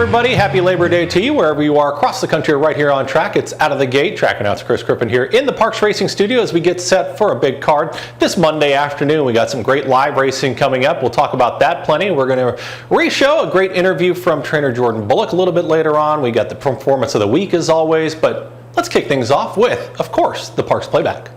everybody. Happy Labor Day to you wherever you are across the country, right here on track. It's Out of the Gate. Track announcer Chris Griffin here in the Parx Racing Studio as we get set for a big card this Monday afternoon. We got some great live racing coming up. We'll talk about that plenty. We're going to re-show a great interview from trainer Jordan Bullock a little bit later on. We got the performance of the week as always, but let's kick things off with, of course, the Parx Playback.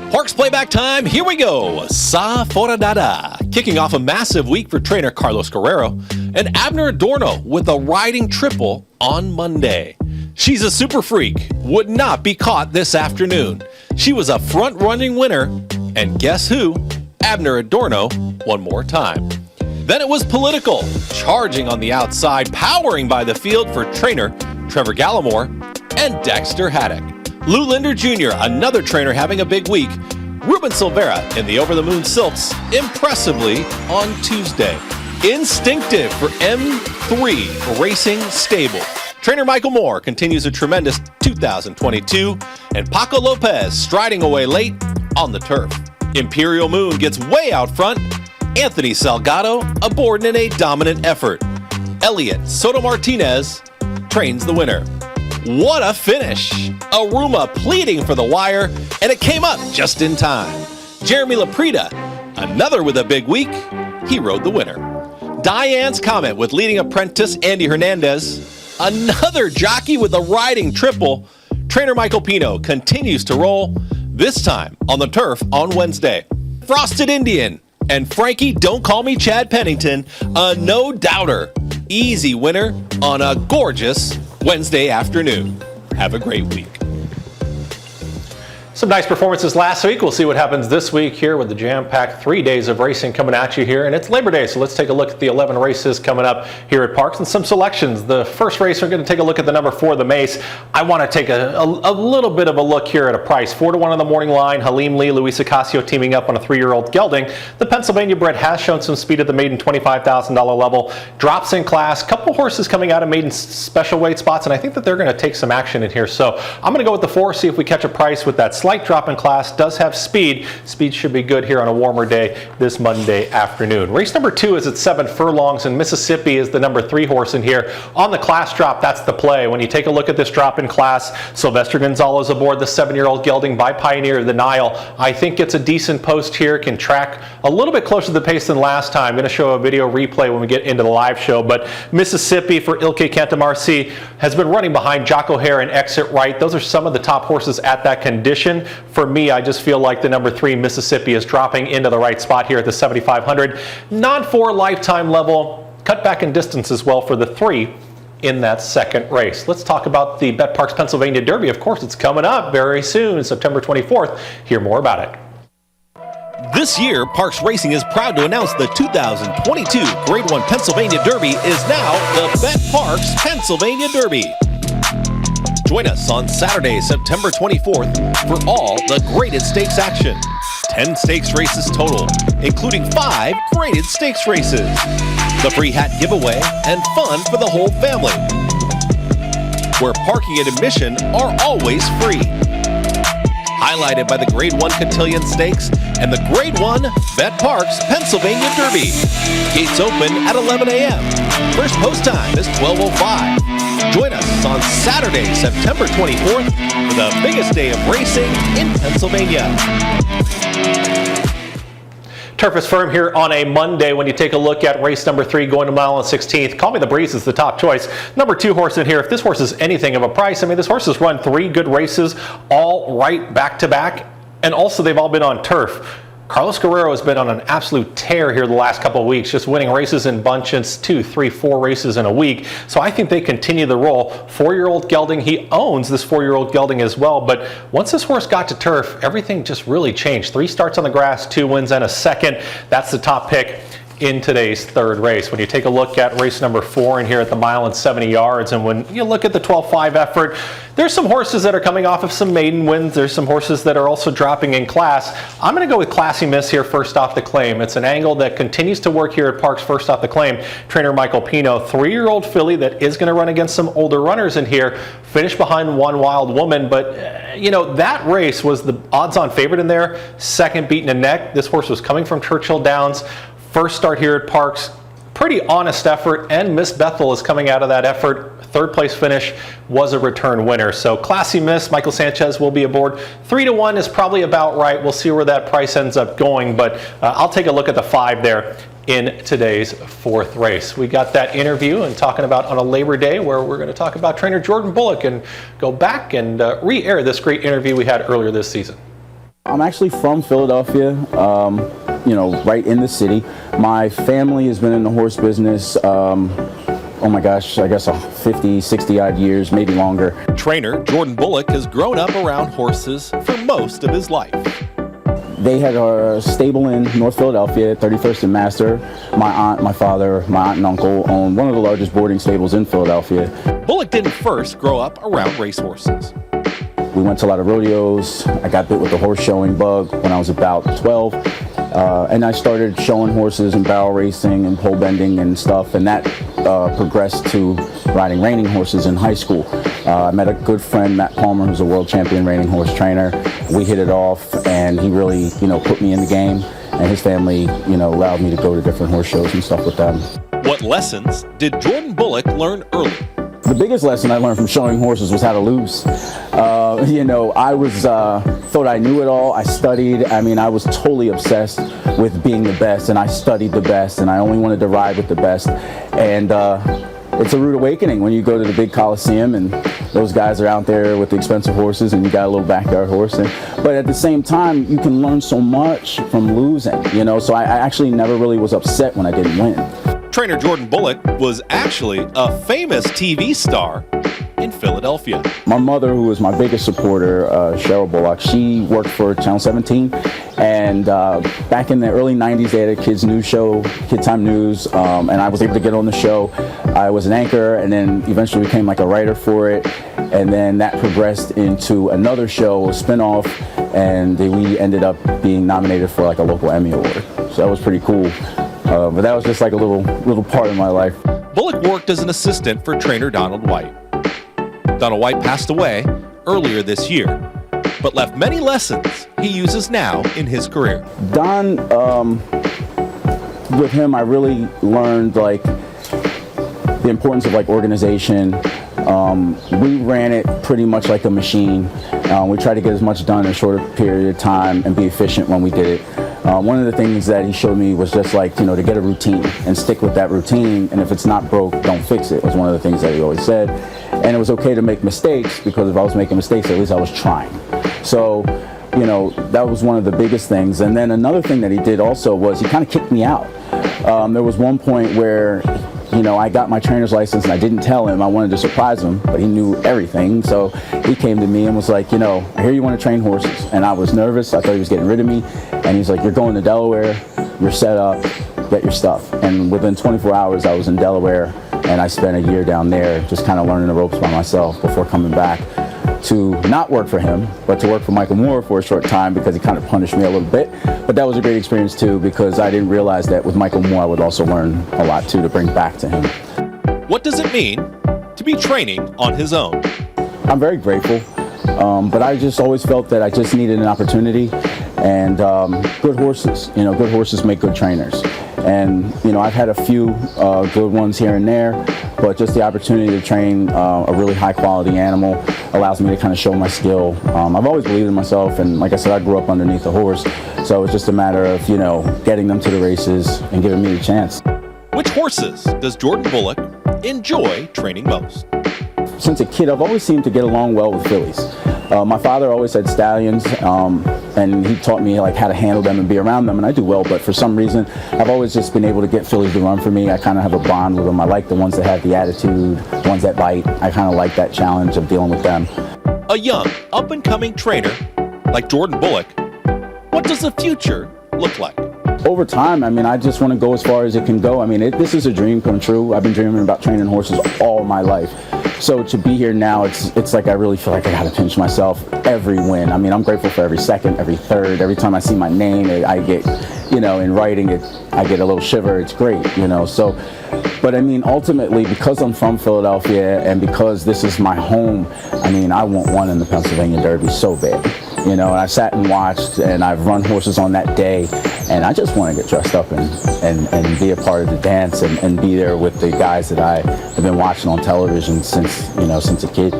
Parx Playback time, here we go. Sa Fora Dada. Kicking off a massive week for trainer Carlos Guerrero and Abner Adorno with a riding triple on Monday. She's a super freak, would not be caught this afternoon. She was a front-running winner, and guess who? Abner Adorno one more time. Then it was political, charging on the outside, powering by the field for trainer Trevor Gallimore and Dexter Haddock. Lou Linder Jr., another trainer having a big week. Ruben Silvera in the over-the-moon silks impressively on Tuesday. Instinctive for M3 Racing Stable. Trainer Michael Moore continues a tremendous 2022, and Paco Lopez striding away late on the turf. Imperial Moon gets way out front. Anthony Salgado aboard in a dominant effort. Elliot Soto Martinez trains the winner. What a finish! Aruma pleading for the wire, and it came up just in time. Jeremy Laprida, another with a big week, he rode the winner. Diane's Comet with leading apprentice Andy Hernandez, another jockey with a riding triple. Trainer Michael Pino continues to roll, this time on the turf on Wednesday. Frosted Indian and Frankie Don't Call Me Chad Pennington, a no-doubter. Easy winner on a gorgeous Wednesday afternoon. Have a great week. Some nice performances last week. We'll see what happens this week here with the jam-packed 3 days of racing coming at you here. And it's Labor Day, so let's take a look at the 11 races coming up here at Parx and some selections. The first race, we're going to take a look at the number 4, the Mace. I want to take a little bit of a look here at a price. 4-1 on the morning line. Halim Lee, Luis Ocasio teaming up on a 3-year-old gelding. The Pennsylvania bred has shown some speed at the maiden $25,000 level. Drops in class. Couple horses coming out of maiden special weight spots, and I think that they're going to take some action in here. So I'm going to go with the 4, see if we catch a price with that slight drop in class. Does have speed. Speed should be good here on a warmer day this Monday afternoon. Race number 2 is at 7 furlongs, and Mississippi is the number 3 horse in here. On the class drop, that's the play. When you take a look at this drop in class, Sylvester Gonzalez aboard the 7-year-old gelding by Pioneer of the Nile. I think gets a decent post here, can track a little bit closer to the pace than last time. I'm going to show a video replay when we get into the live show, but Mississippi for Ilke Cantamarci has been running behind Jock O'Hare and Exit Right. Those are some of the top horses at that condition. For me, I just feel like the number 3 Mississippi is dropping into the right spot here at the 7,500. Non-4 lifetime level, cut back in distance as well for the 3 in that second race. Let's talk about the Bet Parx Pennsylvania Derby. Of course, it's coming up very soon, September 24th. Hear more about it. This year, Parx Racing is proud to announce the 2022 Grade 1 Pennsylvania Derby is now the Bet Parx Pennsylvania Derby. Join us on Saturday, September 24th for all the graded stakes action. 10 stakes races total, including 5 graded stakes races. The free hat giveaway and fun for the whole family. Where parking and admission are always free. Highlighted by the Grade 1 Cotillion Stakes and the Grade 1 Bet Parx Pennsylvania Derby. Gates open at 11 a.m. First post time is 12:05. Join us on Saturday, September 24th for the biggest day of racing in Pennsylvania. Turf is firm here on a Monday when you take a look at race number 3 going to mile and 16th. Call Me the Breeze is the top choice. Number 2 horse in here. If this horse is anything of a price, I mean, this horse has run 3 good races, all right back to back, and also they've all been on turf. Carlos Guerrero has been on an absolute tear here the last couple of weeks, just winning races in bunches, 2, 3, 4 races in a week. So I think they continue the roll. 4-year-old gelding, he owns this 4-year-old gelding as well. But once this horse got to turf, everything just really changed. 3 starts on the grass, 2 wins and a second. That's the top pick in today's third race. When you take a look at race number 4 in here at the mile and 70 yards, and when you look at the 12-5 effort, there's some horses that are coming off of some maiden wins. There's some horses that are also dropping in class. I'm going to go with Classy Miss here first off the claim. It's an angle that continues to work here at Parx first off the claim. Trainer Michael Pino, 3-year-old filly that is going to run against some older runners in here. Finished behind One Wild Woman, but you know, that race was the odds-on favorite in there. Second beaten a neck. This horse was coming from Churchill Downs. First start here at Parx, Pretty honest effort, and Miss Bethel is coming out of that effort. Third place finish was a return winner. So classy miss. Michael Sanchez will be aboard. 3-1 is probably about right. We'll see where that price ends up going, but I'll take a look at the 5 there in today's 4th race. We got that interview and talking about on a Labor Day, where we're going to talk about trainer Jordan Bullock and go back and re-air this great interview we had earlier this season. I'm actually from Philadelphia, you know, right in the city. My family has been in the horse business, oh my gosh, I guess 50, 60 odd years, maybe longer. Trainer Jordan Bullock has grown up around horses for most of his life. They had a stable in North Philadelphia, 31st and Master. My aunt, my father, my aunt and uncle owned one of the largest boarding stables in Philadelphia. Bullock didn't first grow up around racehorses. We went to a lot of rodeos. I got bit with the horse showing bug when I was about 12. And I started showing horses and barrel racing and pole bending and stuff, and that progressed to riding reining horses in high school. I met a good friend, Matt Palmer, who's a world champion reining horse trainer. We hit it off, and he really, you know, put me in the game, and his family, you know, allowed me to go to different horse shows and stuff with them. What lessons did Jordan Bullock learn early? The biggest lesson I learned from showing horses was how to lose. You know, I was thought I knew it all. I studied. I mean, I was totally obsessed with being the best, and I studied the best, and I only wanted to ride with the best. And it's a rude awakening when you go to the big Coliseum and those guys are out there with the expensive horses, and you got a little backyard horse. But at the same time, you can learn so much from losing. You know, so I actually never really was upset when I didn't win. Trainer Jordan Bullock was actually a famous TV star in Philadelphia. My mother, who was my biggest supporter, Cheryl Bullock, she worked for Channel 17, and back in the early 90s they had a kids news show, Kid Time News, and I was able to get on the show. I was an anchor, and then eventually became like a writer for it, and then that progressed into another show, a spin-off, and we ended up being nominated for like a local Emmy Award. So that was pretty cool. But that was just like a little part of my life. Bullock worked as an assistant for trainer Donald White. Donald White passed away earlier this year, but left many lessons he uses now in his career. Don, with him, I really learned like the importance of like organization. We ran it pretty much like a machine. We tried to get as much done in a shorter period of time and be efficient when we did it. One of the things that he showed me was just like, you know, to get a routine and stick with that routine, and if it's not broke, don't fix it, was one of the things that he always said. And it was okay to make mistakes, because if I was making mistakes, at least I was trying. So, you know, that was one of the biggest things. And then another thing that he did also was he kind of kicked me out. There was one point where, you know, I got my trainer's license and I didn't tell him. I wanted to surprise him, but he knew everything. So he came to me and was like, you know, I hear you want to train horses. And I was nervous. I thought he was getting rid of me. And he's like, you're going to Delaware, you're set up, get your stuff. And within 24 hours, I was in Delaware, and I spent a year down there just kind of learning the ropes by myself before coming back to not work for him, but to work for Michael Moore for a short time, because he kind of punished me a little bit. But that was a great experience too, because I didn't realize that with Michael Moore I would also learn a lot too to bring back to him. What does it mean to be training on his own? I'm very grateful, but I just always felt that I just needed an opportunity, and good horses, you know, good horses make good trainers. And, you know, I've had a few good ones here and there, but just the opportunity to train a really high quality animal allows me to kind of show my skill. I've always believed in myself, and like I said, I grew up underneath a horse, so it's just a matter of, you know, getting them to the races and giving me the chance. Which horses does Jordan Bullock enjoy training most? Since a kid, I've always seemed to get along well with fillies. My father always had stallions, and he taught me like how to handle them and be around them, and I do well, but for some reason I've always just been able to get fillies to run for me. I kind of have a bond with them. I like the ones that have the attitude, the ones that bite. I kind of like that challenge of dealing with them. A young, up-and-coming trainer like Jordan Bullock, what does the future look like? Over time, I mean, I just want to go as far as it can go. I mean, this is a dream come true. I've been dreaming about training horses all my life. So to be here now, it's like I really feel like I got to pinch myself every win. I mean, I'm grateful for every second, every third, every time I see my name, I get, you know, in writing it, I get a little shiver. It's great, you know. So, but I mean, ultimately, because I'm from Philadelphia and because this is my home, I mean, I want one in the Pennsylvania Derby so bad. You know, and I sat and watched, and I've run horses on that day, and I just want to get dressed up and be a part of the dance and be there with the guys that I have been watching on television since, you know, since a kid.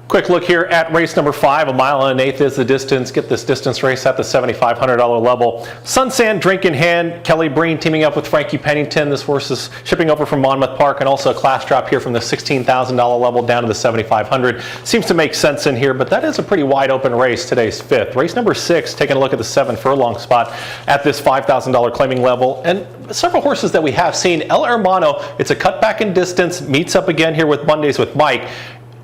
Quick look here at race number 5. 1 1/8 is the distance. Get this distance race at the $7,500 level. Sun Sand drink in hand. Kelly Breen teaming up with Frankie Pennington. This horse is shipping over from Monmouth Park, and also a class drop here from the $16,000 level down to the $7,500. Seems to make sense in here, but that is a pretty wide open race, today's 5th. Race number 6, taking a look at the 7 furlong spot at this $5,000 claiming level. And several horses that we have seen. El Hermano, it's a cutback in distance, meets up again here with Mondays with Mike.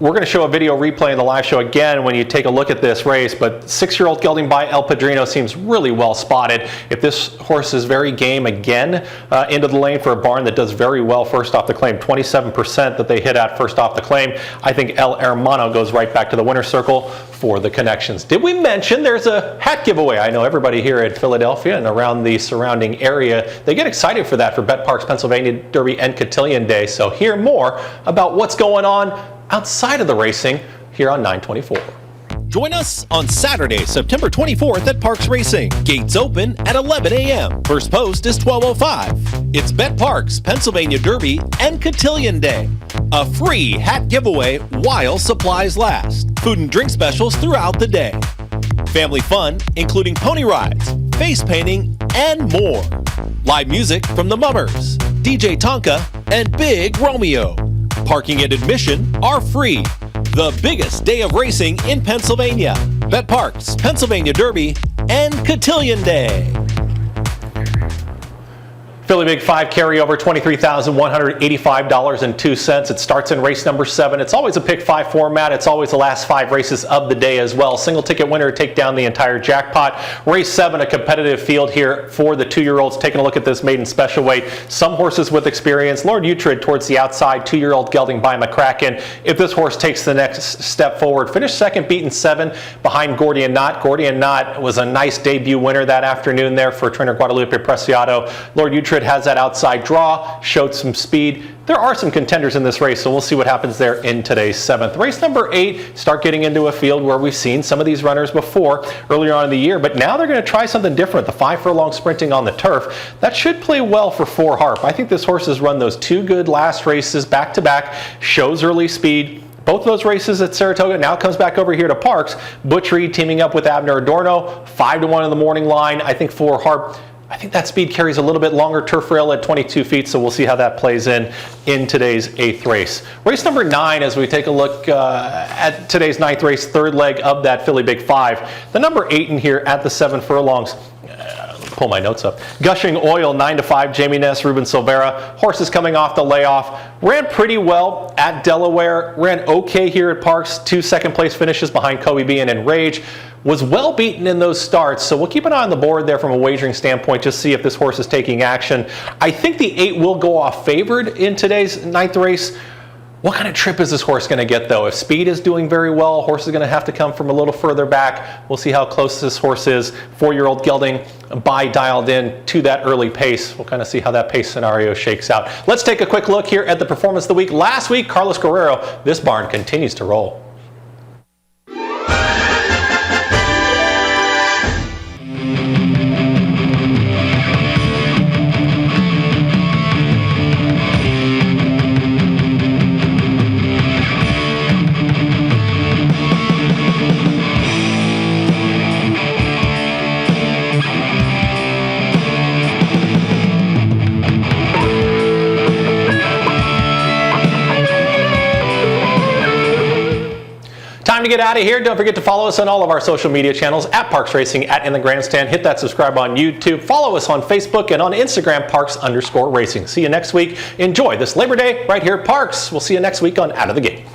We're going to show a video replay in the live show again when you take a look at this race, but 6-year-old gelding by El Padrino seems really well spotted. If this horse is very game again into the lane for a barn that does very well first off the claim, 27% that they hit at first off the claim, I think El Hermano goes right back to the winner's circle for the connections. Did we mention there's a hat giveaway? I know everybody here at Philadelphia and around the surrounding area, they get excited for that for Parx Pennsylvania Derby and Cotillion Day. So hear more about what's going on outside of the racing here on 924. Join us on Saturday, September 24th at Parx Racing. Gates open at 11 a.m. First post is 12:05. It's Parx Pennsylvania Derby and Cotillion Day. A free hat giveaway while supplies last. Food and drink specials throughout the day. Family fun, including pony rides, face painting, and more. Live music from the Mummers, DJ TONKA, and Big ROMEO. Parking and admission are free. The biggest day of racing in Pennsylvania. Parx Pennsylvania Derby and Cotillion Day. Philly Big 5 carryover, $23,185.02. It starts in race number 7. It's always a pick 5 format. It's always the last 5 races of the day as well. Single ticket winner take down the entire jackpot. Race 7, a competitive field here for the 2-year-olds. Taking a look at this maiden special weight. Some horses with experience. Lord Uhtred towards the outside. 2-year-old gelding by McCracken. If this horse takes the next step forward, finished second, beaten 7 behind Gordian Knot. Gordian Knot was a nice debut winner that afternoon there for trainer Guadalupe Preciado. Lord Uhtred has that outside draw, showed some speed. There are some contenders in this race, so we'll see what happens there in today's 7th. Race number 8, start getting into a field where we've seen some of these runners before earlier on in the year, but now they're going to try something different. The 5 furlong sprinting on the turf. That should play well for 4 Harp. I think this horse has run those 2 good last races back to back, shows early speed. Both those races at Saratoga, now comes back over here to Parx. Butchery teaming up with Abner Adorno, 5-1 in the morning line. I think 4 Harp, I think that speed carries a little bit longer turf rail at 22 feet, so we'll see how that plays in today's 8th race. Race number 9, as we take a look at today's 9th race, 3rd leg of that Philly Big 5. The number 8 in here at the 7 furlongs. Pull my notes up. Gushing Oil, 9-5, Jamie Ness, Ruben Silvera. Horses coming off the layoff. Ran pretty well at Delaware. Ran okay here at Parx. 2 second place finishes behind Kobe B and Enrage. Was well beaten in those starts, so we'll keep an eye on the board there from a wagering standpoint, just see if this horse is taking action. I think the 8 will go off favored in today's 9th race. What kind of trip is this horse going to get, though? If speed is doing very well, horse is going to have to come from a little further back. We'll see how close this horse is. 4-year-old gelding by dialed in to that early pace. We'll kind of see how that pace scenario shakes out. Let's take a quick look here at the performance of the week. Last week, Carlos Guerrero. This barn continues to roll. Time to get out of here. Don't forget to follow us on all of our social media channels at Parx Racing, at In the Grandstand. Hit that subscribe on YouTube. Follow us on Facebook and on Instagram, Parx_Racing. See you next week. Enjoy this Labor Day right here at Parx. We'll see you next week on Out of the Gate.